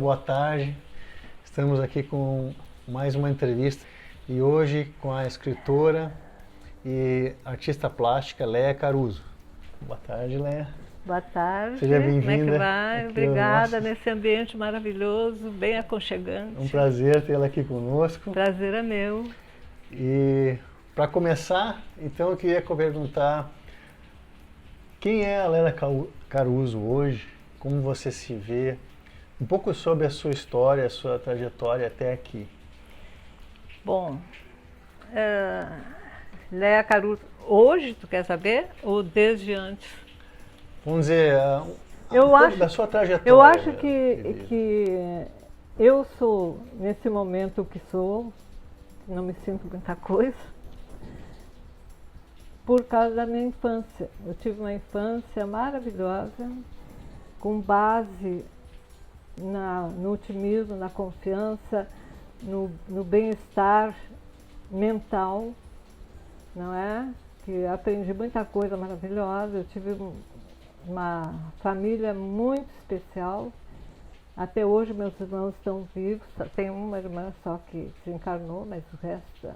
boa tarde. Estamos aqui com mais uma entrevista e hoje com a escritora e artista plástica Léa Caruso. Boa tarde, Léa. Boa tarde. Seja bem-vinda. Como é que vai? Obrigada nesse ambiente maravilhoso, bem aconchegante. Um prazer tê-la aqui conosco. Prazer é meu. E para começar, então eu queria perguntar quem é a Léa Caruso hoje, como você se vê, um pouco sobre a sua história, a sua trajetória até aqui. Bom, Léa Caruso, hoje tu quer saber ou desde antes? Vamos dizer, da sua trajetória. Eu acho que eu sou, nesse momento, o que sou, não me sinto muita coisa, por causa da minha infância. Eu tive uma infância maravilhosa, com base no otimismo, na confiança, no bem-estar mental, não é? Que aprendi muita coisa maravilhosa. Eu tive uma família muito especial. Até hoje meus irmãos estão vivos. Tem uma irmã só que se encarnou, mas o resto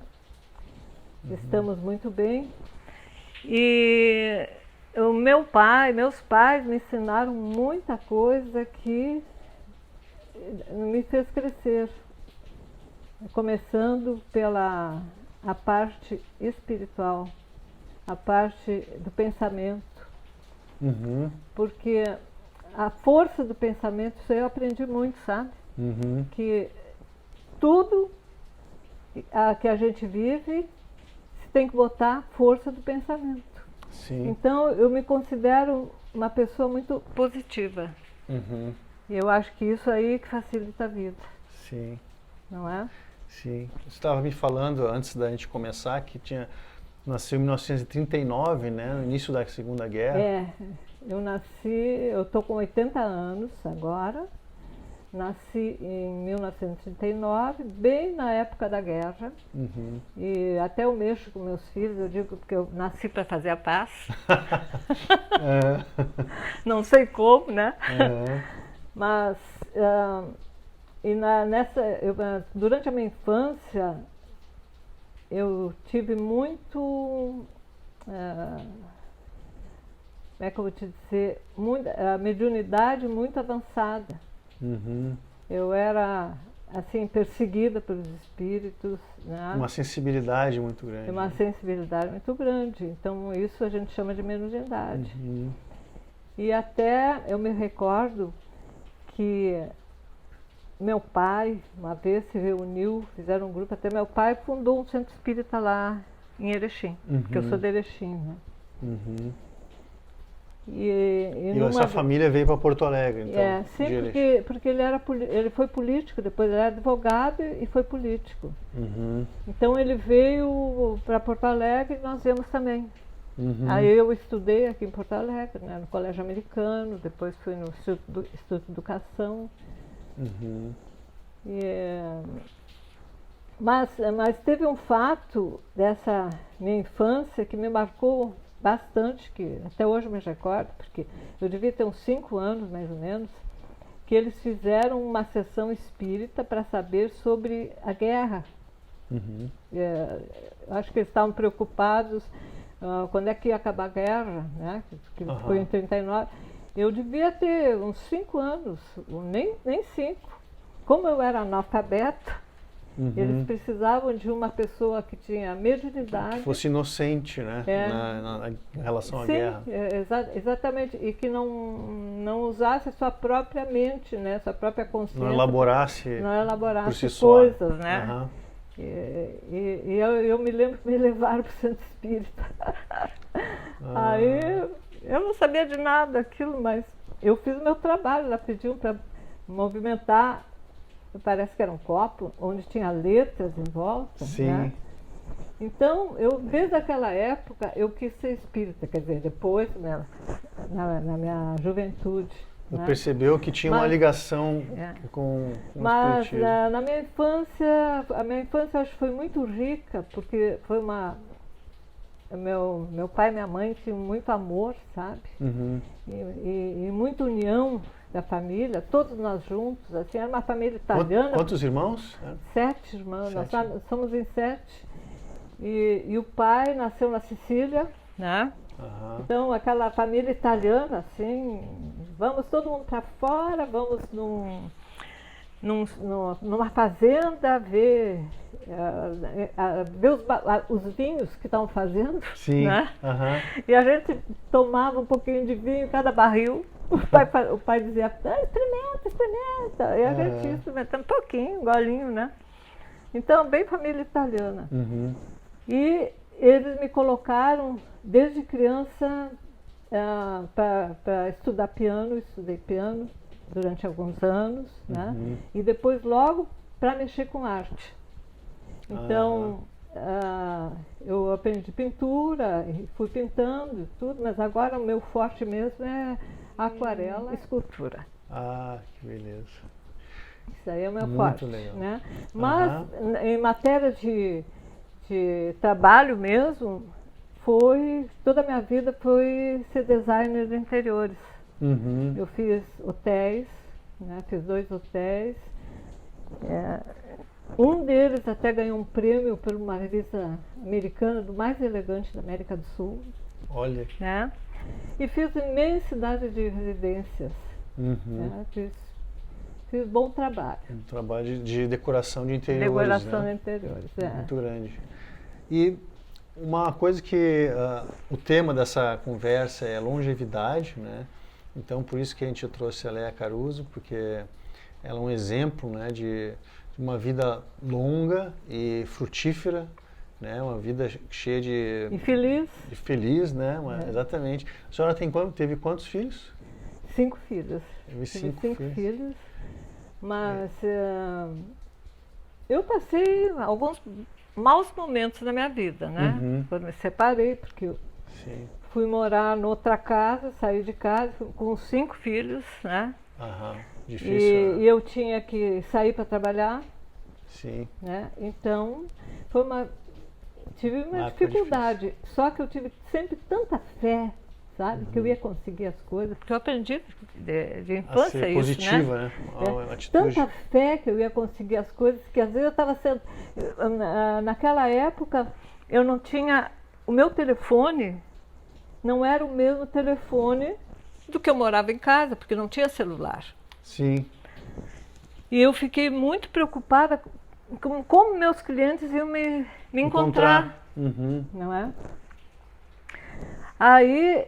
estamos muito bem. E meus pais me ensinaram muita coisa que me fez crescer, começando pela a parte espiritual, a parte do pensamento, porque a força do pensamento, isso eu aprendi muito, sabe? Que tudo que a gente vive tem que botar força do pensamento. Sim. Então eu me considero uma pessoa muito positiva. E eu acho que isso aí que facilita a vida. Sim. Não é? Sim. Você estava me falando, antes da gente começar, que nasceu em 1939, né, no início da Segunda Guerra. Eu estou com 80 anos agora. Nasci em 1939, bem na época da guerra. E até eu mexo com meus filhos, eu digo que eu nasci para fazer a paz. Não sei como, né? Mas durante a minha infância eu tive muito, como é que eu vou te dizer, a mediunidade muito avançada. Eu era assim perseguida pelos espíritos, né? Uma sensibilidade muito grande. Uma sensibilidade muito grande. Então isso a gente chama de mediunidade. E até eu me recordo que meu pai, uma vez se reuniu, fizeram um grupo, até meu pai fundou um centro espírita lá em Erechim, porque eu sou de Erechim, né? E essa família veio para Porto Alegre, então? Sim, porque ele foi político, depois ele era advogado e foi político. Então ele veio para Porto Alegre e nós viemos também. Aí eu estudei aqui em Porto Alegre, né, no Colégio Americano, depois fui no Instituto de Educação. Mas teve um fato dessa minha infância que me marcou bastante, que até hoje me recordo, porque eu devia ter uns 5 anos, mais ou menos, que eles fizeram uma sessão espírita para saber sobre a guerra. Acho que eles estavam preocupados quando é que ia acabar a guerra, né? Que foi em 39. Eu devia ter uns 5 anos, nem 5. Como eu era analfabeta, eles precisavam de uma pessoa que tinha mediunidade. Que fosse inocente, né? Em relação à guerra. Exatamente. E que não usasse a sua própria mente, né? Sua própria consciência. Não elaborasse por si coisas, só. né? E eu me lembro que me levaram para o centro espírita. Aí eu não sabia de nada daquilo, mas eu fiz o meu trabalho. Lá pediam para movimentar, parece que era um copo, onde tinha letras em volta. Sim. Né? Então, desde aquela época, eu quis ser espírita, quer dizer, depois, né, na minha juventude. Né? Percebeu que tinha uma ligação com o espiritismo. Mas na minha infância, a minha infância acho que foi muito rica, porque foi meu pai e minha mãe tinham muito amor, sabe? Uhum. E muita união da família, todos nós juntos, assim, era uma família italiana. Quantos irmãos? 7 irmãos, 7. nós somos em 7. E o pai nasceu na Sicília, né? Uhum. Então, aquela família italiana, assim, vamos todo mundo para fora, vamos numa fazenda ver, ver os vinhos que estavam fazendo. Sim. Né? Uhum. E a gente tomava um pouquinho de vinho em cada barril. O pai dizia, experimenta. E a gente ia experimentando um pouquinho, um golinho, né? Então, bem família italiana. Uhum. E eles me colocaram, desde criança, para estudar piano. Estudei piano durante alguns anos, né? E depois logo para mexer com arte. Então, eu aprendi pintura, e fui pintando e tudo, mas agora o meu forte mesmo é aquarela e escultura. Ah, que beleza. Isso aí é o meu Muito forte, legal. né? Mas em matéria de trabalho mesmo, toda a minha vida foi ser designer de interiores. Uhum. Eu fiz hotéis, né? Fiz 2 hotéis. Um deles até ganhou um prêmio por uma revista americana do mais elegante da América do Sul. Olha. Né? E fiz imensidade de residências. Né? Fiz bom trabalho. Um trabalho de decoração de interiores. Decoração né? de interiores, Muito grande. E uma coisa que o tema dessa conversa é longevidade, né? Então por isso que a gente trouxe a Léa Caruso, porque ela é um exemplo, né, de uma vida longa e frutífera, né? Uma vida cheia de... E feliz. De feliz, né? Exatamente. A senhora teve quantos filhos? 5 filhos. Tive 5 filhos. Mas eu passei alguns maus momentos na minha vida, né? Quando me separei, porque eu fui morar noutra casa, saí de casa com 5 filhos, né? Difícil. E eu tinha que sair para trabalhar. Sim. Né? Então, tive uma dificuldade. Difícil. Só que eu tive sempre tanta fé, sabe? Que eu ia conseguir as coisas. Porque eu aprendi de infância ser isso, positiva, né? Atitude. Tanta fé que eu ia conseguir as coisas, que às vezes eu estava sendo... Naquela época, eu não tinha... O meu telefone não era o mesmo telefone do que eu morava em casa, porque não tinha celular. Sim. E eu fiquei muito preocupada com como meus clientes iam me encontrar. Não é? Aí,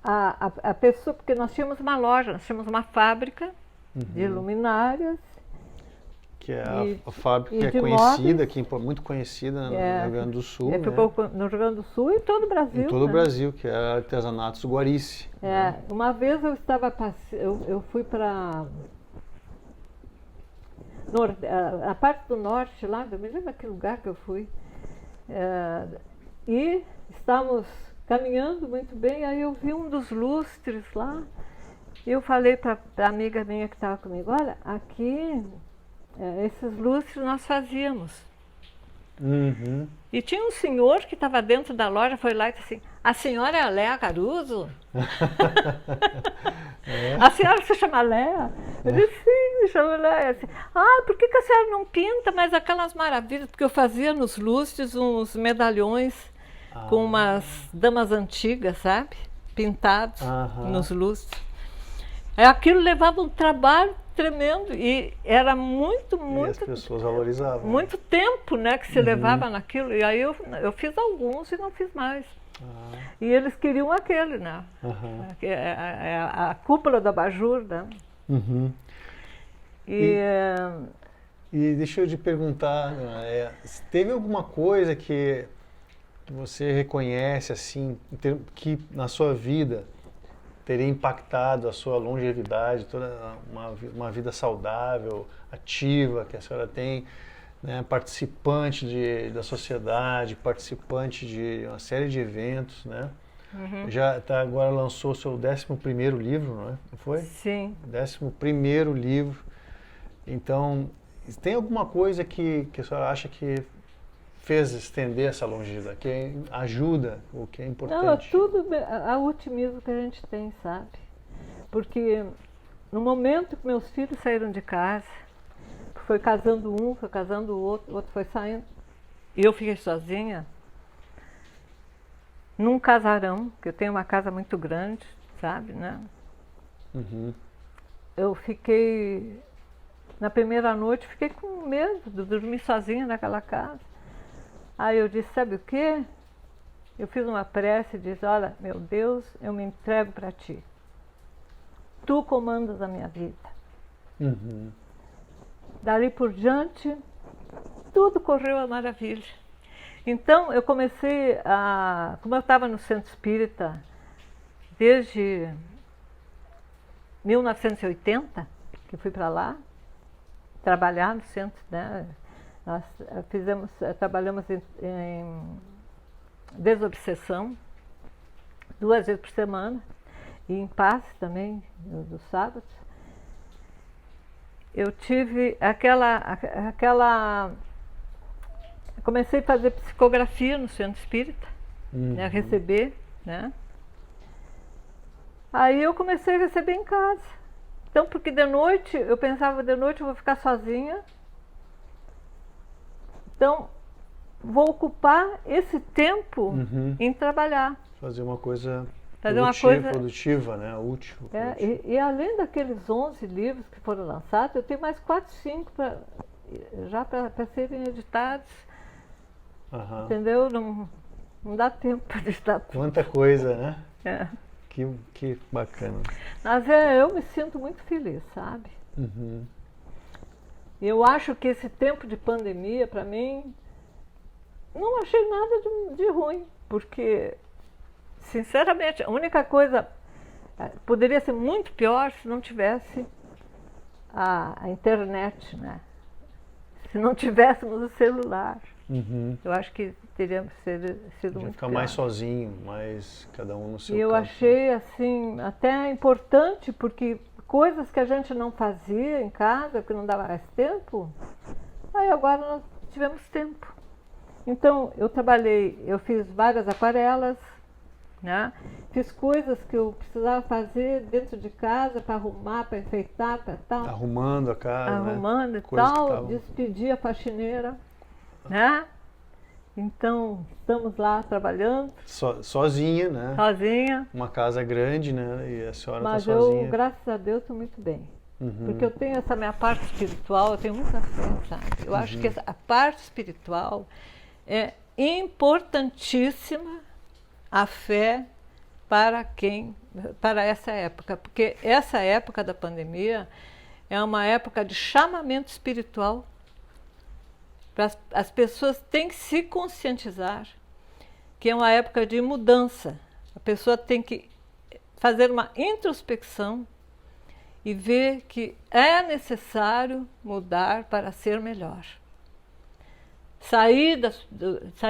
a pessoa, porque nós tínhamos uma loja, nós tínhamos uma fábrica de luminárias. Que é a fábrica que é conhecida, muito conhecida no Rio Grande do Sul. Ficou no Rio Grande do Sul e todo o Brasil. Em todo o Brasil, que é Artesanatos Guarici. Uma vez eu estava eu fui para a parte do norte lá, eu me lembro daquele lugar que eu fui. E estávamos caminhando muito bem, aí eu vi um dos lustres lá, e eu falei para a amiga minha que estava comigo, olha, aqui, esses lustres nós fazíamos. E tinha um senhor que estava dentro da loja, foi lá e disse assim, a senhora é a Léa Caruso? A senhora se chama Léa? Eu disse, sim, me chamo Léa. Assim, por que a senhora não pinta mais aquelas maravilhas? Porque eu fazia nos lustres uns medalhões com umas damas antigas, sabe? Pintados nos lustres. Aquilo levava um trabalho tremendo e era muito e as pessoas valorizavam. Muito tempo, né, que se levava naquilo. E aí eu fiz alguns e não fiz mais. E eles queriam aquele, né? A cúpula do abajur, né? E deixa eu te perguntar, teve alguma coisa que você reconhece assim, que na sua vida teria impactado a sua longevidade, toda uma vida saudável, ativa que a senhora tem, né, participante da sociedade, participante de uma série de eventos, né? Já agora lançou o seu 11º livro, não é? Não foi? Sim. 11º livro. Então, tem alguma coisa que a senhora acha que fez estender essa longevidade? Que ajuda, o que é Não, importante? tudo o otimismo que a gente tem, sabe? Porque no momento que meus filhos saíram de casa, foi casando um, foi casando o outro foi saindo, e eu fiquei sozinha, num casarão, que eu tenho uma casa muito grande, sabe, né? Uhum. Eu fiquei, na primeira noite, fiquei com medo de dormir sozinha naquela casa. Aí eu disse, sabe o quê? Eu fiz uma prece e disse, olha, meu Deus, eu me entrego para ti. Tu comandas a minha vida. Uhum. Dali por diante, tudo correu a maravilha. Então, eu comecei a... Como eu estava no Centro Espírita desde 1980, que fui para lá, trabalhar no centro, né? Nós trabalhamos em desobsessão 2 vezes por semana, e em paz também, nos sábados. Eu tive comecei a fazer psicografia no Centro Espírita, né, receber, né? Aí eu comecei a receber em casa. Então, porque de noite, eu pensava, de noite eu vou ficar sozinha. Então, vou ocupar esse tempo em trabalhar. Fazer uma coisa produtiva, né? Útil. E além daqueles 11 livros que foram lançados, eu tenho mais 4, 5 já para serem editados. Uhum. Entendeu? Não dá tempo para editar tudo. Quanta coisa, né? É. Que bacana. Mas eu me sinto muito feliz, sabe? Uhum. Eu acho que esse tempo de pandemia, para mim, não achei nada de ruim, porque, sinceramente, a única coisa poderia ser muito pior se não tivesse a internet, né? Se não tivéssemos o celular. Uhum. Eu acho que teria sido muito ficar pior. mais sozinho, mais cada um no seu E eu campo. achei, assim, até importante, porque coisas que a gente não fazia em casa, porque não dava mais tempo, aí agora nós tivemos tempo. Então, eu fiz várias aquarelas, né? Fiz coisas que eu precisava fazer dentro de casa para arrumar, para enfeitar, para tal. Arrumando a casa, arrumando, né? E tal, despedi a faxineira, né? Então, estamos lá trabalhando. Sozinha, né? Sozinha. Uma casa grande, né? E a senhora Mas está sozinha. eu, graças a Deus, estou muito bem. Porque eu tenho essa minha parte espiritual, eu tenho muita fé, sabe? Eu acho que a parte espiritual é importantíssima, a fé para essa época. Porque essa época da pandemia é uma época de chamamento espiritual. As pessoas têm que se conscientizar que é uma época de mudança. A pessoa tem que fazer uma introspecção e ver que é necessário mudar para ser melhor. Sair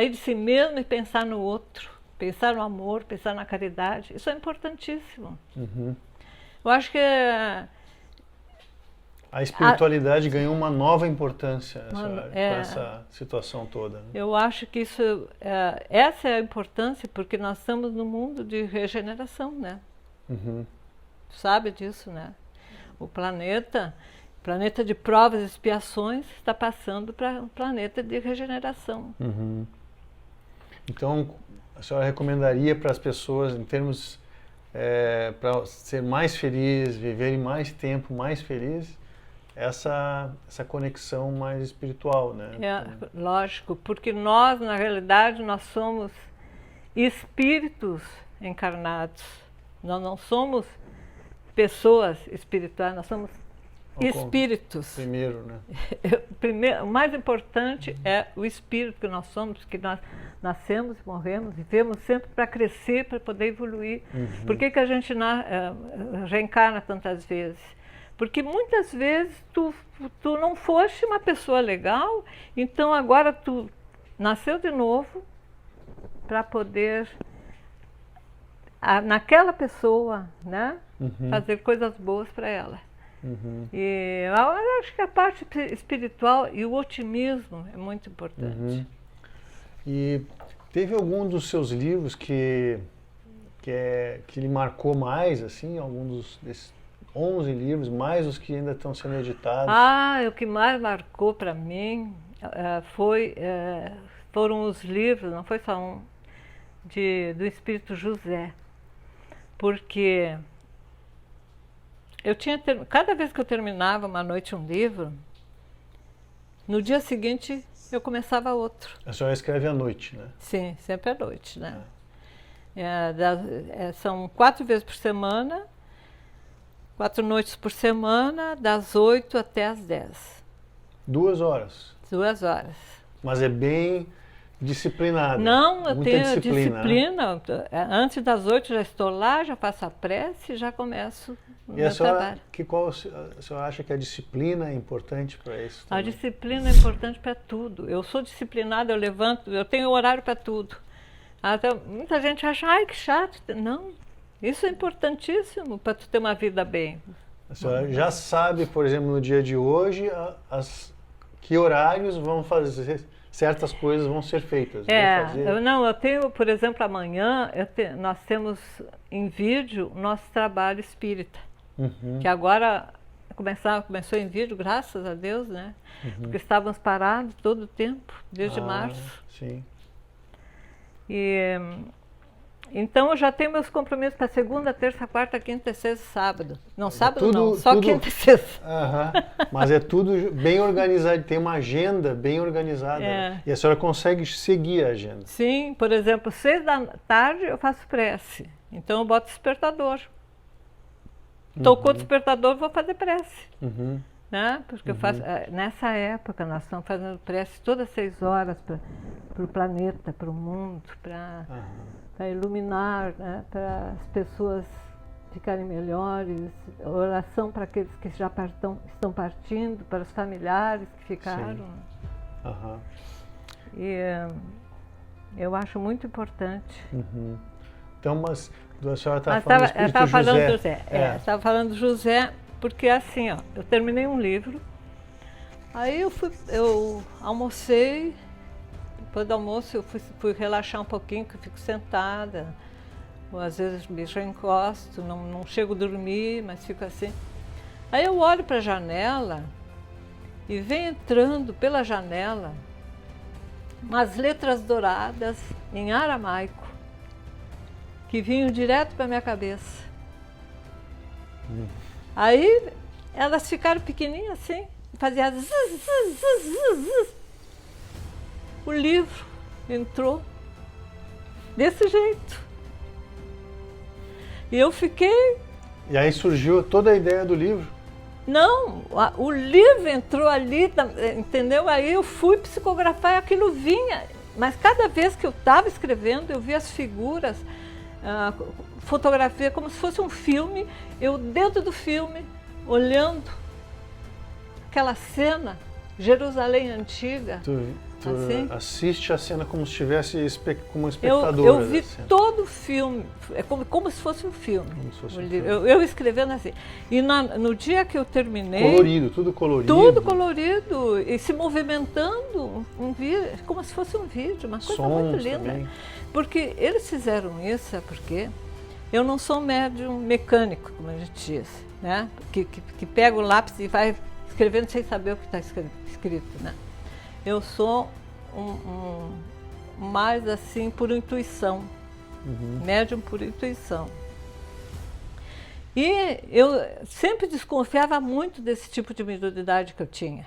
de si mesmo e pensar no outro, pensar no amor, pensar na caridade. Isso é importantíssimo. Eu acho que a espiritualidade ganhou uma nova importância com essa situação toda. Né? Eu acho que essa é a importância, porque nós estamos num mundo de regeneração, né? Sabe disso, né? O planeta de provas e expiações está passando para um planeta de regeneração. Então, a senhora recomendaria para as pessoas, em termos para ser mais feliz, viverem mais tempo mais felizes, essa conexão mais espiritual, né? Lógico, porque nós, na realidade, nós somos espíritos encarnados. Nós não somos pessoas espirituais, nós somos espíritos. Primeiro, né? O mais importante é o espírito que nós somos, porque nós nascemos, morremos, vivemos sempre para crescer, para poder evoluir. Por que a gente reencarna tantas vezes? Porque muitas vezes tu não foste uma pessoa legal, então agora tu nasceu de novo para poder, naquela pessoa, né, fazer coisas boas para ela. E eu acho que a parte espiritual e o otimismo é muito importante. E teve algum dos seus livros que lhe marcou mais, assim, desses 11 livros, mais os que ainda estão sendo editados? O que mais marcou para mim foram os livros, não foi só um, do Espírito José. Porque cada vez que eu terminava uma noite um livro, no dia seguinte eu começava outro. A senhora escreve à noite, né? Sim, sempre à noite, né? São 4 vezes por semana, 4 noites por semana, das 8 até as 10. 2 horas? 2 horas. Mas é bem disciplinada? Não, eu muita tenho disciplina. Né? Antes das 8 já estou lá, já faço a prece e já começo o meu trabalho. Qual a senhora acha que a disciplina é importante para isso também? A disciplina é importante para tudo. Eu sou disciplinada, eu levanto, eu tenho horário para tudo. Até muita gente acha, ai, que chato. Não, isso é importantíssimo para tu ter uma vida bem. A senhora já sabe, por exemplo, no dia de hoje, que horários vão fazer, certas coisas vão ser feitas. Eu tenho, por exemplo, amanhã, nós temos em vídeo o nosso trabalho espírita. Que agora começou em vídeo, graças a Deus, né? Porque estávamos parados todo o tempo, desde março. Sim. Então eu já tenho meus compromissos para segunda, terça, quarta, quinta, sexta, sábado. Não, sábado não, só quinta e sexta. Mas é tudo bem organizado, tem uma agenda bem organizada. Né? E a senhora consegue seguir a agenda. Sim, por exemplo, 6 da tarde eu faço prece. Então eu boto despertador. Tocou o despertador, vou fazer prece. Né? Porque eu faço, nessa época nós estamos fazendo prece todas 6 horas para o planeta, para o mundo, para iluminar, né? Para as pessoas ficarem melhores, oração para aqueles que já estão partindo, para os familiares que ficaram. E eu acho muito importante. Então, mas a senhora está falando do Espírito José. Estava falando do José, porque assim, ó, eu terminei um livro, aí eu almocei, depois do almoço eu fui relaxar um pouquinho, que eu fico sentada, ou às vezes já encosto, não chego a dormir, mas fico assim. Aí eu olho para a janela e vem entrando pela janela umas letras douradas em aramaico, que vinham direto para minha cabeça. Aí elas ficaram pequenininhas assim, fazia zzz, zzz, zzz, zzz. O livro entrou desse jeito. E eu fiquei... E aí surgiu toda a ideia do livro? Não, o livro entrou ali, entendeu? Aí eu fui psicografar e aquilo vinha. Mas cada vez que eu estava escrevendo, eu via as figuras, fotografia como se fosse um filme, eu dentro do filme, olhando aquela cena, Jerusalém antiga. Tu assim, assiste a cena como se estivesse como espectadora. Eu vi todo o filme, é como se fosse um filme. Como se fosse um filme. filme. Eu escrevendo assim. E no dia que eu terminei... Colorido, tudo colorido. Tudo colorido, e se movimentando, como se fosse um vídeo, uma coisa muito linda. Também. Porque eles fizeram isso, sabe por quê? Eu não sou médium mecânico, como a gente diz, né? Que pega o lápis e vai escrevendo sem saber o que está escrito, né? Eu sou mais assim por intuição, médium por intuição. E eu sempre desconfiava muito desse tipo de mediunidade que eu tinha.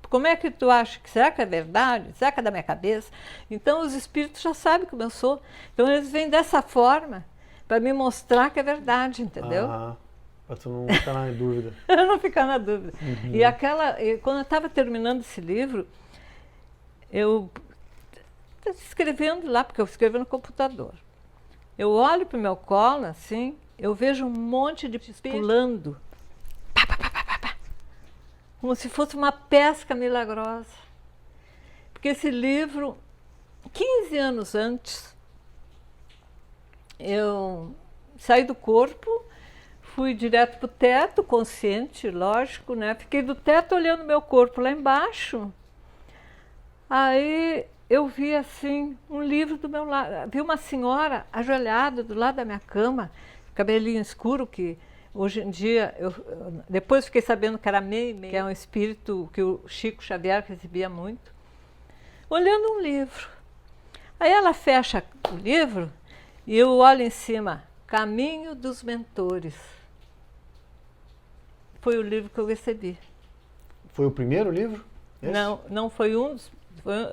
Como é que tu acha? Será que é verdade? Será que é da minha cabeça? Então os espíritos já sabem como eu sou. Então eles vêm dessa forma para me mostrar que é verdade, entendeu? Para tu não ficar na dúvida. Eu não ficar na dúvida. E quando eu estava terminando esse livro, eu escrevendo lá, porque eu escrevo no computador. Eu olho para o meu colo, assim, eu vejo um monte de pulando. Pá, pá, pá, pá, pá, pá, como se fosse uma pesca milagrosa. Porque esse livro, 15 anos antes, eu saí do corpo, fui direto para o teto, consciente, lógico, né? Fiquei do teto olhando meu corpo lá embaixo. Aí eu vi assim um livro do meu lado, vi uma senhora ajoelhada do lado da minha cama, cabelinho escuro, que hoje em dia, depois fiquei sabendo que era Mei, que é um espírito que o Chico Xavier recebia muito, olhando um livro. Aí ela fecha o livro e eu olho em cima, Caminho dos Mentores. Foi o livro que eu recebi. Foi o primeiro livro? Esse? Não foi um dos...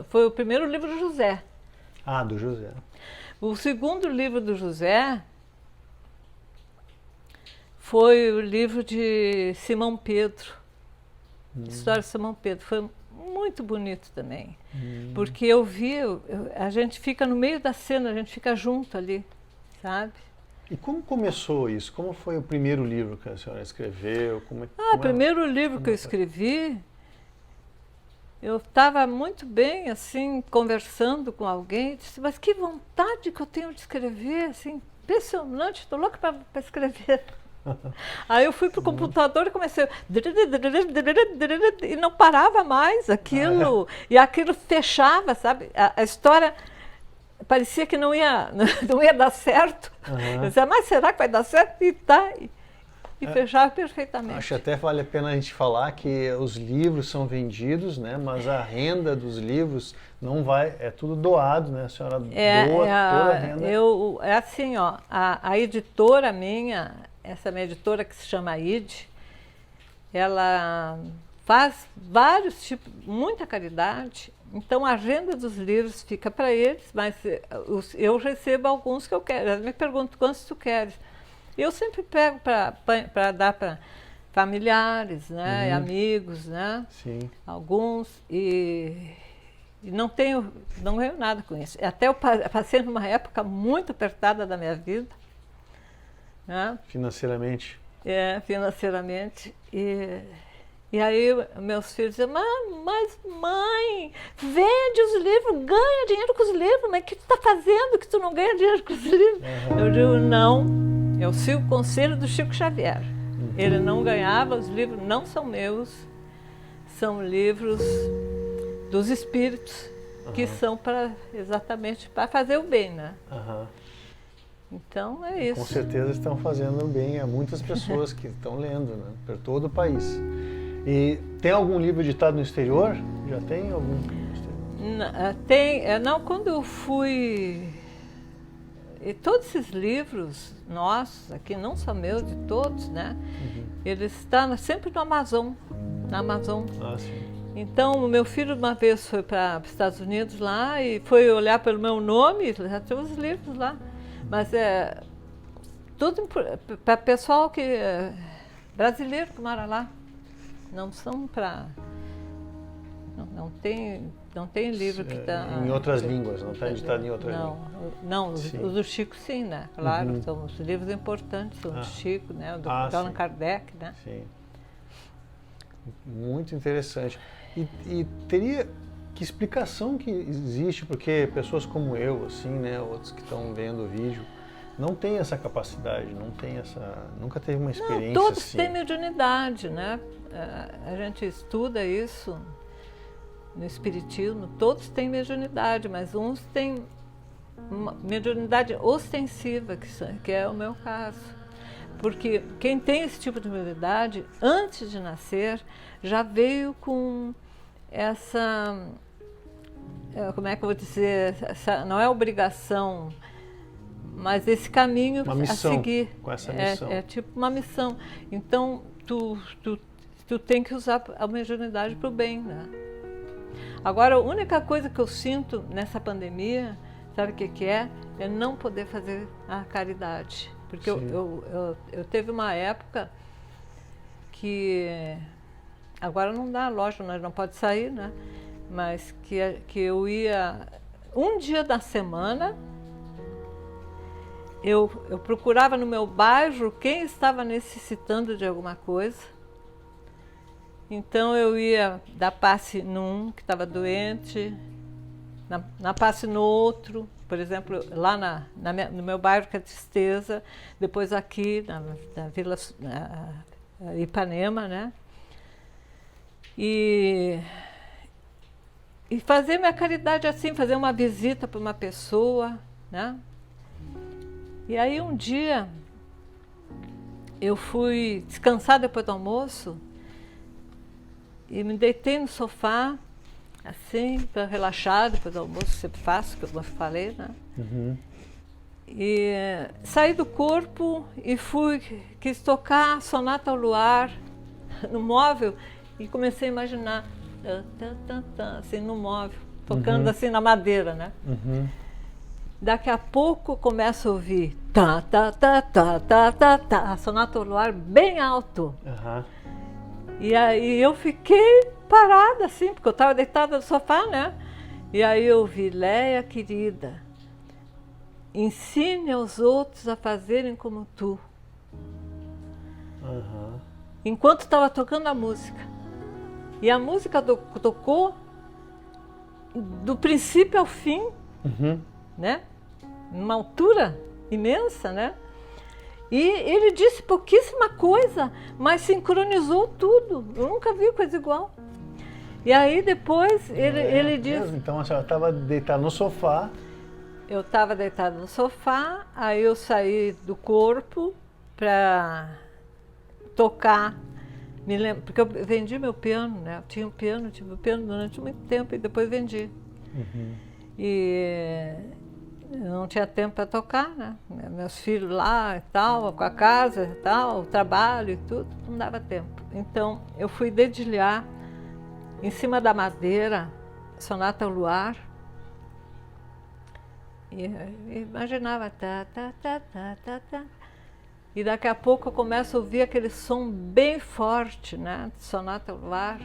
Foi o primeiro livro do José. Ah, do José. O segundo livro do José foi o livro de Simão Pedro. História de Simão Pedro. Foi muito bonito também. Porque eu vi, a gente fica no meio da cena, a gente fica junto ali, sabe? E como começou isso? Como foi o primeiro livro que a senhora escreveu? O primeiro livro que eu escrevi, eu estava muito bem, assim, conversando com alguém, disse, mas que vontade que eu tenho de escrever, assim, impressionante, estou louca para escrever. Aí eu fui para o computador e comecei, e não parava mais aquilo, e aquilo fechava, sabe, a história parecia que não ia dar certo. Eu dizia, mas será que vai dar certo? E tá. E fechava perfeitamente. Acho que até vale a pena a gente falar que os livros são vendidos, né? Mas a renda dos livros não vai, é tudo doado, né? A senhora doa toda a renda. É assim, ó, a editora minha, essa minha editora que se chama ID, ela faz vários tipos, muita caridade. Então a renda dos livros fica para eles, mas eu recebo alguns que eu quero. Eles me perguntam quantos tu queres. Eu sempre pego para dar para familiares, né, amigos, né? Sim. Alguns, e não ganho nada com isso. Até eu passei numa época muito apertada da minha vida, né? Financeiramente? Financeiramente. E aí meus filhos dizem, mas mãe, vende os livros, ganha dinheiro com os livros, mas o que tu está fazendo que tu não ganha dinheiro com os livros? Eu digo, não, eu sigo o conselho do Chico Xavier. Ele não ganhava, os livros não são meus, são livros dos espíritos, que são exatamente para fazer o bem, né? Então é isso. Com certeza estão fazendo bem a muitas pessoas que estão lendo, né? Por todo o país. E tem algum livro editado no exterior? Já tem algum no exterior? Tem. Não, quando eu fui... E todos esses livros nossos, aqui não são meus, de todos, né? Eles estão sempre no Amazon, na Amazon. Sim. Então, o meu filho uma vez foi para os Estados Unidos lá e foi olhar pelo meu nome, já tem os livros lá. Mas é tudo para pessoal brasileiro que mora lá. Não são para... Não tem livro que está... Em outras línguas, não está editado em outras línguas? Não, os do Chico sim, né? Claro, são os livros importantes, são do Chico, né? O do Allan Kardec, né? Sim. Muito interessante. E teria... Que explicação que existe, porque pessoas como eu, assim, né, outros que estão vendo o vídeo, não tem essa capacidade, nunca teve uma experiência todos assim. Têm mediunidade, né? A gente estuda isso no espiritismo, todos têm mediunidade, mas uns têm uma mediunidade ostensiva, que é o meu caso. Porque quem tem esse tipo de mediunidade, antes de nascer, já veio com essa... como é que eu vou dizer? Não é obrigação, mas esse caminho uma missão, a seguir. Com essa missão. É tipo uma missão. Então, tu tem que usar a mediunidade para o bem, né? Agora, a única coisa que eu sinto nessa pandemia, sabe o que é? É não poder fazer a caridade. Porque eu teve uma época que... Agora não dá, lógico, nós não pode sair, né? Mas que eu ia... Um dia da semana, eu procurava no meu bairro quem estava necessitando de alguma coisa. Então eu ia dar passe num que estava doente, na passe no outro, por exemplo, lá no meu bairro, que é Tristeza, depois aqui na Vila Ipanema, né? E e fazer minha caridade assim, fazer uma visita para uma pessoa, né? E aí um dia eu fui descansar depois do almoço e me deitei no sofá, assim, para relaxar depois do almoço, sempre faço, que eu falei, né? Uhum. E saí do corpo e quis tocar Sonata ao Luar no móvel e comecei a imaginar, assim, no móvel, tocando assim na madeira, né? Uhum. Daqui a pouco começo a ouvir tá, tá, tá, tá, tá, tá, tá, a Sonata ao Luar bem alto. Uhum. E aí eu fiquei parada assim, porque eu estava deitada no sofá, né? E aí eu ouvi, Léia querida, ensine aos outros a fazerem como tu. Uhum. Enquanto estava tocando a música. E a música tocou do princípio ao fim, Uhum. né? Numa altura imensa, né? E ele disse pouquíssima coisa, mas sincronizou tudo. Eu nunca vi coisa igual. E aí depois ele disse... Mesmo? Então a senhora estava deitada no sofá. Eu estava deitada no sofá, aí eu saí do corpo para tocar. Me lembro, porque eu vendi meu piano, né? Eu tinha um piano, tive um piano durante muito tempo e depois vendi. Uhum. E eu não tinha tempo para tocar, né? Meus filhos lá e tal, com a casa e tal, o trabalho e tudo, não dava tempo. Então eu fui dedilhar em cima da madeira, Sonata ao Luar, e imaginava tá, tá, tá, tá, tá, tá. E daqui a pouco eu começo a ouvir aquele som bem forte, né? Sonata ao Luar,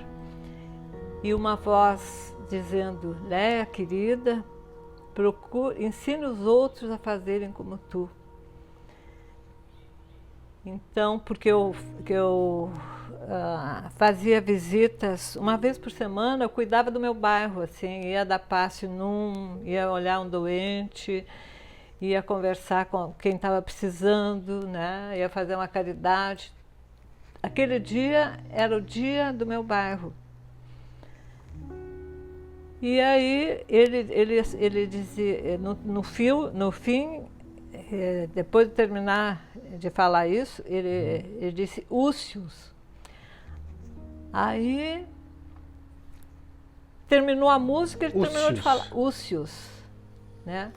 e uma voz dizendo, Léia querida, ensine os outros a fazerem como tu. Então, porque eu fazia visitas uma vez por semana, eu cuidava do meu bairro, assim, ia dar passe ia olhar um doente, ia conversar com quem estava precisando, né? Ia fazer uma caridade. Aquele dia era o dia do meu bairro. E aí ele dizia, no fim, depois de terminar de falar isso, ele disse Úcius. Aí terminou a música, ele terminou de falar Úcius, né?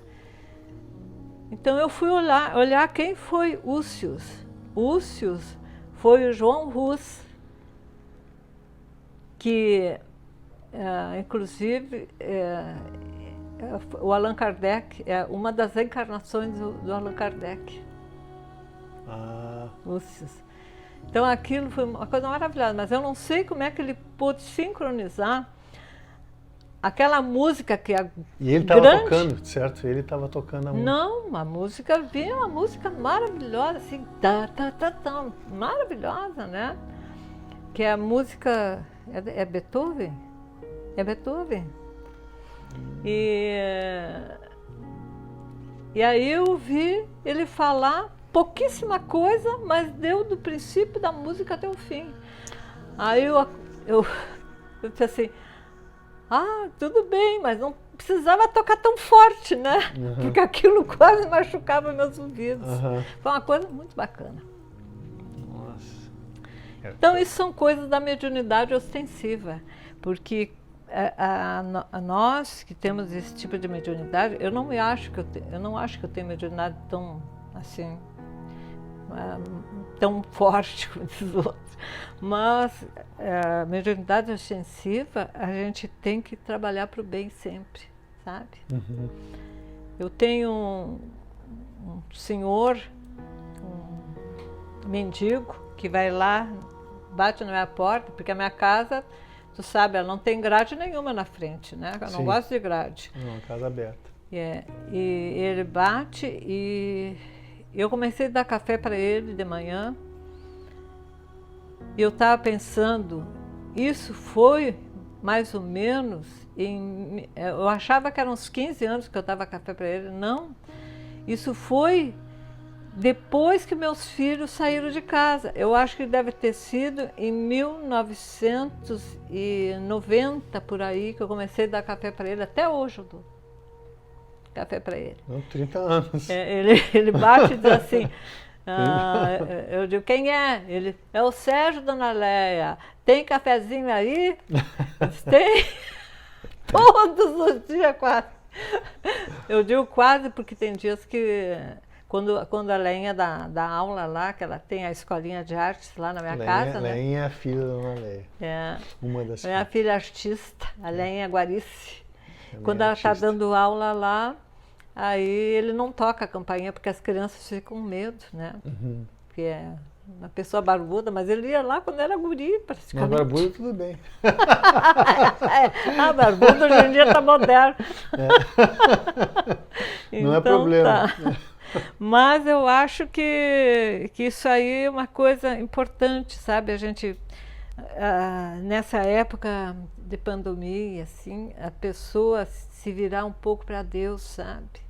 Então eu fui olhar quem foi Úcius. Úcius foi o João Rus, que inclusive o Allan Kardec é uma das encarnações do Allan Kardec. Úcius. Então aquilo foi uma coisa maravilhosa, mas eu não sei como é que ele pôde sincronizar aquela música que é E ele estava tocando, certo? Ele estava tocando a música. Não, a música vinha, uma música maravilhosa, assim, tá, tá, tá, tá, maravilhosa, né? Que a música é Beethoven? É Beethoven. E aí eu vi ele falar pouquíssima coisa, mas deu do princípio da música até o fim. Aí eu disse assim, tudo bem, mas não precisava tocar tão forte, né? Uhum. Porque aquilo quase machucava meus ouvidos. Uhum. Foi uma coisa muito bacana. Nossa. Então isso são coisas da mediunidade ostensiva, porque a nós que temos esse tipo de mediunidade, eu não acho que eu tenho mediunidade tão assim, tão forte como diz os outros, mas a mediunidade ostensiva a gente tem que trabalhar para o bem sempre, sabe? Uhum. Eu tenho um senhor, um mendigo, que vai lá, bate na minha porta, porque a minha casa, tu sabe, ela não tem grade nenhuma na frente, né? Eu não gosto de grade. Não, casa aberta. E ele bate e eu comecei a dar café para ele de manhã. E eu estava pensando, isso foi mais ou menos eu achava que eram uns 15 anos que eu dava café para ele. Não, isso foi depois que meus filhos saíram de casa. Eu acho que deve ter sido em 1990, por aí, que eu comecei a dar café para ele. Até hoje eu dou café para ele. 30 anos. Ele bate e diz assim, eu digo, quem é? Ele, é o Sérgio, dona Leia. Tem cafezinho aí? Eu disse, tem. Todos os dias quase. Eu digo quase porque tem dias que... Quando a Leinha dá aula lá, que ela tem a escolinha de artes lá na minha casa, né? Leinha é a filha da dona Leia. É. Uma das Minha filha artista, a Leinha Guarice. Também Quando é ela está artista. dando aula lá, aí ele não toca a campainha porque as crianças ficam com medo, né? Porque é uma pessoa barbuda, mas ele ia lá quando era guri, Mas praticamente. barbudo tudo bem. Barbudo hoje em dia está moderno. Não é problema. Tá. Mas eu acho que isso aí é uma coisa importante, sabe? A gente, nessa época de pandemia, assim, a pessoa se virar um pouco para Deus, sabe?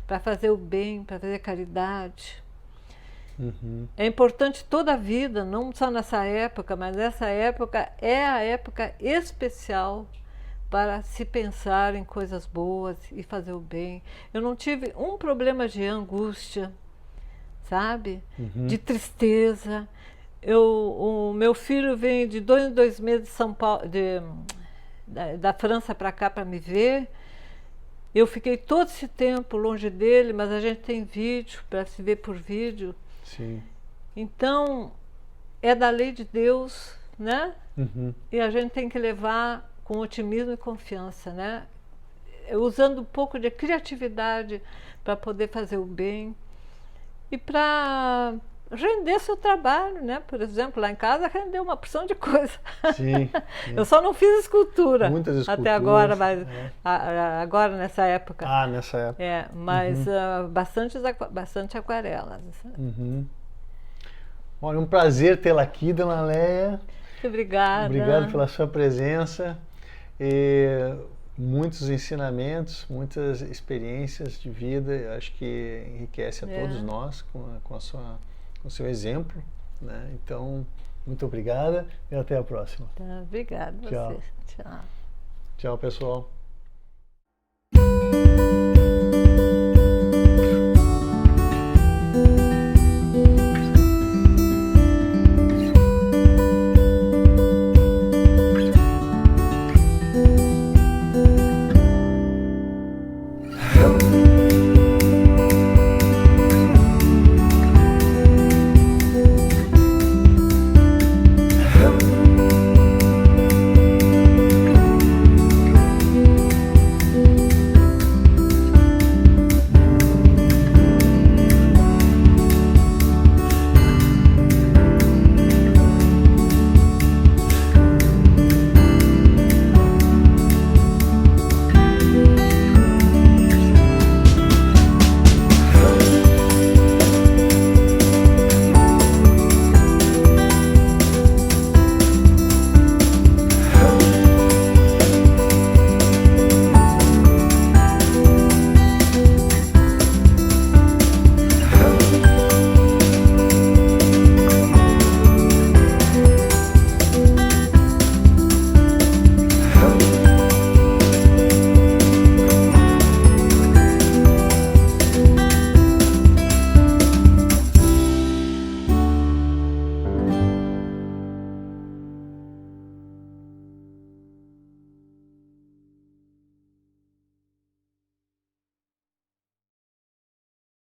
Para fazer o bem, para fazer caridade. É importante toda a vida, não só nessa época, mas essa época é a época especial para se pensar em coisas boas e fazer o bem. Eu não tive um problema de angústia, sabe? De tristeza. O meu filho vem de 2 em 2 meses de São Paulo, da França para cá para me ver. Eu fiquei todo esse tempo longe dele, mas a gente tem vídeo para se ver por vídeo. Sim. Então, é da lei de Deus, né? E a gente tem que levar com otimismo e confiança, né? Usando um pouco de criatividade para poder fazer o bem e para render seu trabalho, né? Por exemplo, lá em casa rendeu uma porção de coisa. Sim. Eu só não fiz escultura. Muitas esculturas. Até agora, mas agora nessa época. Nessa época. Mas bastante aquarelas. Olha, um prazer tê-la aqui, dona Leia. Obrigada. Obrigado pela sua presença. Muitos ensinamentos, muitas experiências de vida, eu acho que enriquece a todos nós com o seu exemplo, né? Então, muito obrigada e até a próxima. Tá, obrigada. Tchau. Tchau. Tchau, pessoal.